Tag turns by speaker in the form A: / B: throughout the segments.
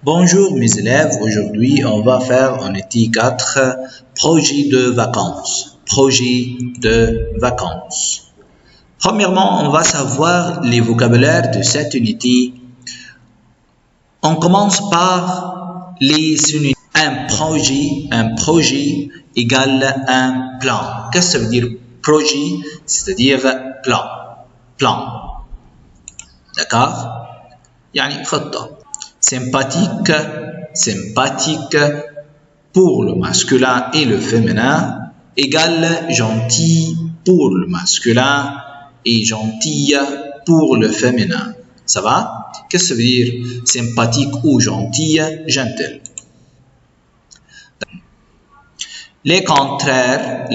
A: Bonjour mes élèves, aujourd'hui on va faire un ETI 4, projet de vacances. Projet de vacances. Premièrement, on va savoir les vocabulaires de cette unité. On commence par les unités. Un projet égale un plan. Qu'est-ce que ça veut dire projet? C'est-à-dire plan. Plan. D'accord? يعني خطة. Sympathique, sympathique pour le masculin et le féminin égale gentil pour le masculin et gentille pour le féminin. Ça va? Qu'est-ce que ça veut dire sympathique ou gentille? Gentil. Les contraires,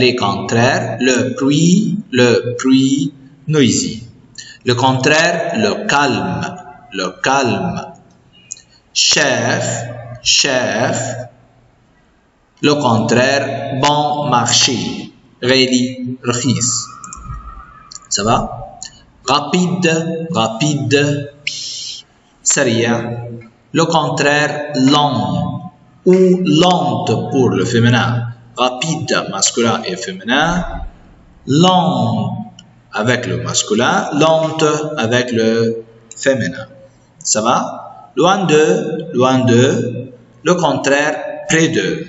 A: le bruit noisy. Le contraire, le calme. Cher. Le contraire, bon marché. غالي رخيص. Ça va? Rapide. سريع. Le contraire, lent ou lente pour le féminin. Rapide, masculin et féminin. Lent avec le masculin, lente avec le féminin. Ça va? Loin de, le contraire, près de.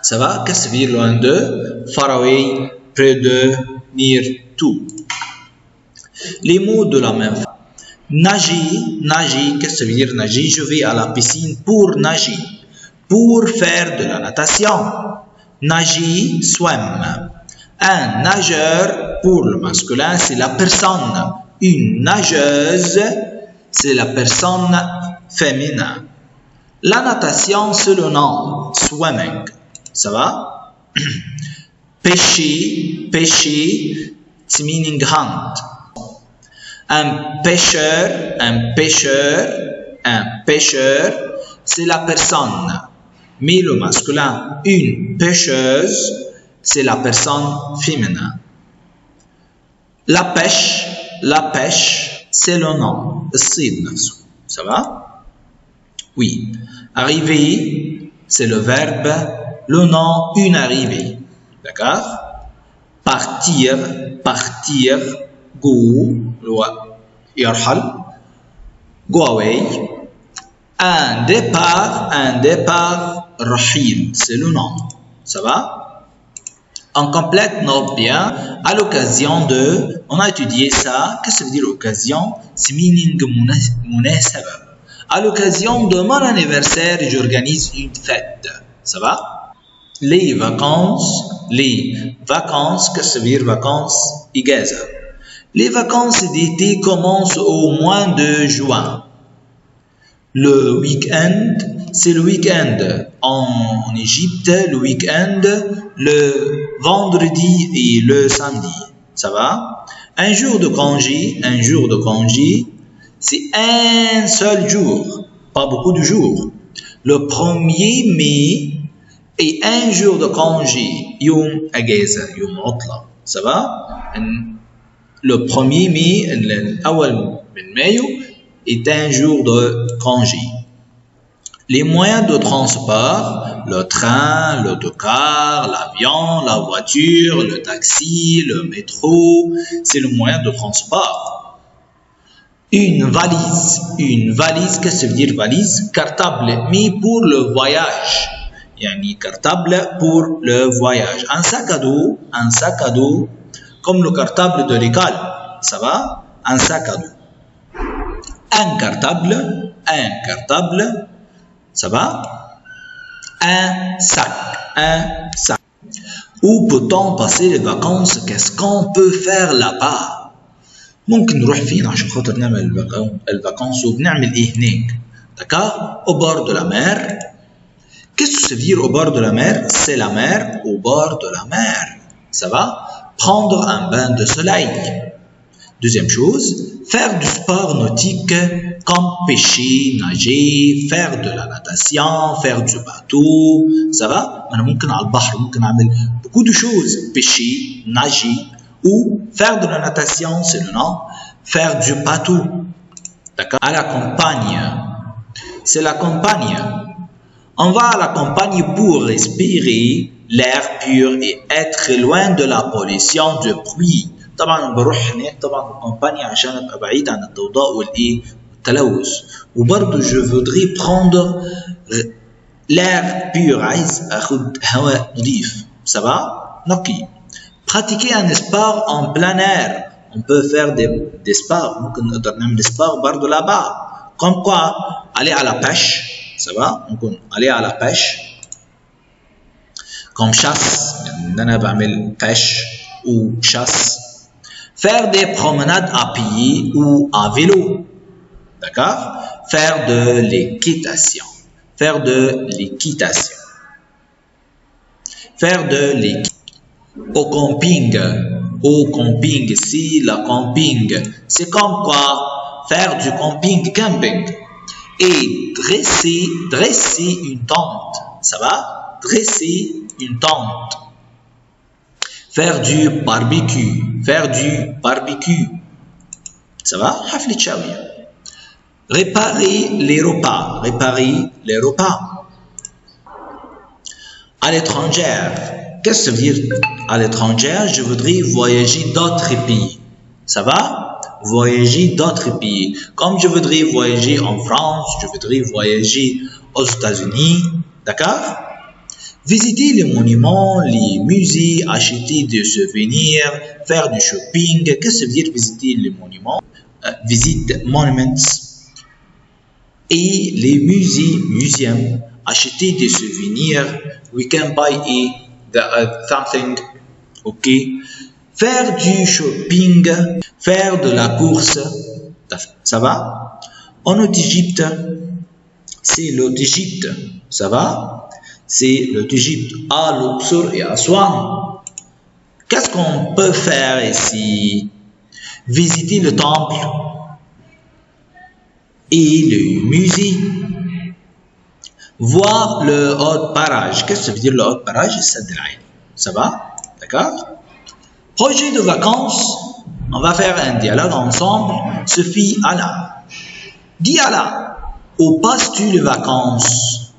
A: Ça va? Qu'est-ce que ça veut dire loin de? Far away, près de, near to. Les mots de la même façon. Nager, qu'est-ce que ça veut dire nager? Je vais à la piscine pour nager. Pour faire de la natation. Nager, swim. Un nageur, pour le masculin, c'est la personne. Une nageuse, c'est la personne féminin. La natation, c'est le nom, swimming. Ça va? Pêcher, c'est meaning hunt. Un pêcheur, c'est la personne. Mais le masculin, une pêcheuse, c'est la personne féminin. La pêche, c'est le nom. الصيد نفسه. Ça va? Oui. Arriver, c'est le verbe. Le nom, une arrivée. D'accord? Partir. Go. يرحل. Go away. Un départ. رحيل. C'est le nom. Ça va? On complète notre bien à l'occasion de, on a étudié ça, qu'est-ce que ça veut dire occasion? C'est meaning munasaba. À l'occasion de mon anniversaire, j'organise une fête. Ça va? Les vacances, qu'est-ce que ça veut dire vacances? Igaza. Les vacances d'été commencent au mois de juin. Le week-end, c'est le week-end. En Égypte, le week-end, le vendredi et le samedi. Ça va? Un jour de congé, c'est un seul jour, pas beaucoup de jours. Le 1er mai est un jour de congé, يوم أجازة, يوم عطلة. Ça va? Le 1er mai, الأول من مايو, est un jour de congé. Les moyens de transport, le train, l'autocar, l'avion, la voiture, le taxi, le métro, c'est le moyen de transport. Une valise, qu'est-ce que ça veut dire valise? Cartable, mais pour le voyage. Yani cartable pour le voyage. Un sac à dos, comme le cartable de l'école. Ça va? Un sac à dos. Un cartable, ça va? Un sac. Où peut-on passer les vacances? Qu'est-ce qu'on peut faire là-bas? ممكن نروح فين عشان خاطر نعمل الvacances وبنعمل ايه هناك؟ D'accord? Au bord de la mer. Qu'est-ce que ça veut dire au bord de la mer? C'est la mer au bord de la mer. Ça va? Prendre un bain de soleil. Deuxième chose, faire du sport nautique comme pêcher, nager, faire de la natation, faire du bateau. Ça va? أنا ممكن على البحر ممكن أعمل beaucoup de choses. Pêcher, nager ou faire de la natation, c'est le nom. Faire du bateau. D'accord? À la campagne. c'est la campagne. On va à la campagne pour respirer l'air pur et être loin de la pollution du bruit. طبعا بروح هناك طبعا الكومبانيا عشان ابقى بعيد عن الضوضاء والتلوث. وبرضه je voudrais prendre l'air pur. عايز اخد هواء نظيف. Ça va? نقي. Pratiquer un sport en plein air. On peut faire des sports. ممكن نقدر نعمل des sports برضه là-bas. Comme quoi? Aller à la pêche. Ça va? ممكن aller à la pêche. Comme chasse. يعني أنا بعمل pêche ou chasse. Faire des promenades à pied ou à vélo. D'accord? Faire de l'équitation. Faire de l'équitation. Faire de l'équitation. Au camping. Au camping. Si la camping. C'est comme quoi? Faire du camping, camping. Et dresser une tente. Ça va? Dresser une tente. Faire du barbecue. Faire du barbecue. Ça va? حفلة شاوية. Réparer les repas. Réparer les repas. À l'étranger. Qu'est-ce que ça veut dire à l'étranger? Je voudrais voyager d'autres pays. Ça va? Voyager d'autres pays. Comme je voudrais voyager en France, je voudrais voyager aux États-Unis. D'accord? Visiter les monuments, les musées, acheter des souvenirs, faire du shopping. Qu'est-ce que ça veut dire visiter les monuments? Visite monuments. Et les musées, museums, acheter des souvenirs. We can buy something. OK? Faire du shopping, faire de la course. Ça va? En Égypte, c'est l'Égypte. Ça va? C'est l'Égypte, à Luxor et à Aswan. Qu'est-ce qu'on peut faire ici? Visiter le temple et le musée. Voir le haut barrage. Qu'est-ce que ça veut dire le haut barrage? Ça va? D'accord? Projet de vacances. On va faire un dialogue ensemble. Sophie, Alain. Dis Alain, où passes-tu les vacances?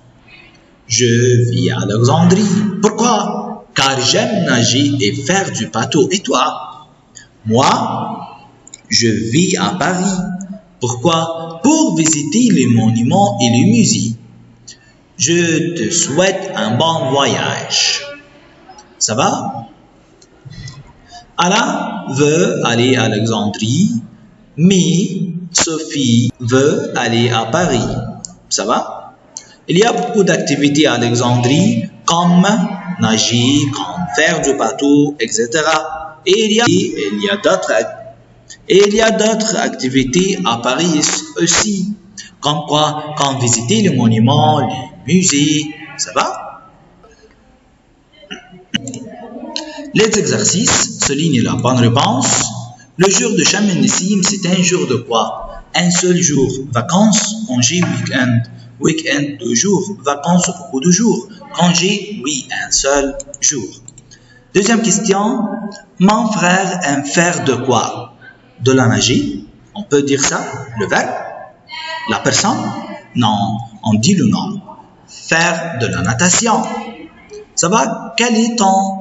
A: Je vis à Alexandrie. Pourquoi? Car j'aime nager et faire du bateau. Et toi? Moi, je vis à Paris. Pourquoi? Pour visiter les monuments et les musées. Je te souhaite un bon voyage. Ça va? Alain veut aller à Alexandrie, mais Sophie veut aller à Paris. Ça va? Il y a beaucoup d'activités à Alexandrie, comme nager, comme faire du bateau, etc. Et il y a d'autres activités à Paris aussi, comme quoi, comme visiter les monuments, les musées. Ça va? Les exercices soulignent la bonne réponse. Le jour de Sham el-Nessim, c'est un jour de quoi? Un seul jour. Vacances, congé, week-end. Week-end, 2 jours. Vacances, beaucoup de jours. Congé, oui, un seul jour. Deuxième question. Mon frère aime faire de quoi? De la nager. On peut dire ça? Le verbe? La personne? Non, on dit le nom. Faire de la natation. Ça va? Quel est ton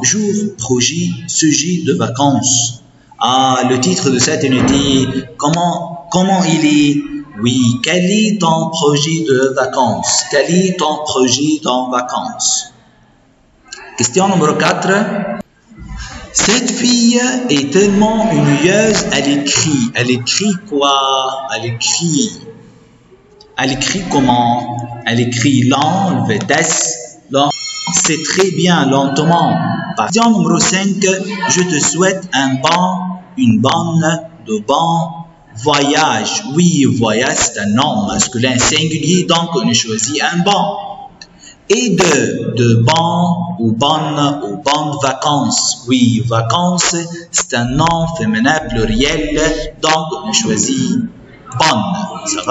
A: jour, projet, sujet de vacances? Ah, le titre de cette unité, comment il est? Oui, quel est ton projet de vacances? Quel est ton projet de vacances? Question numéro 4. Cette fille est tellement ennuyeuse, elle écrit. Elle écrit quoi? Elle écrit comment? Elle écrit lent, vitesse, lent. C'est très bien, lentement. Question numéro 5. Je te souhaite une bonne voyage. Oui, voyage, c'est un nom masculin singulier, donc on choisit un bon. Et de bonnes vacances. Oui, vacances, c'est un nom féminin pluriel, donc on choisit bonne. Ça va?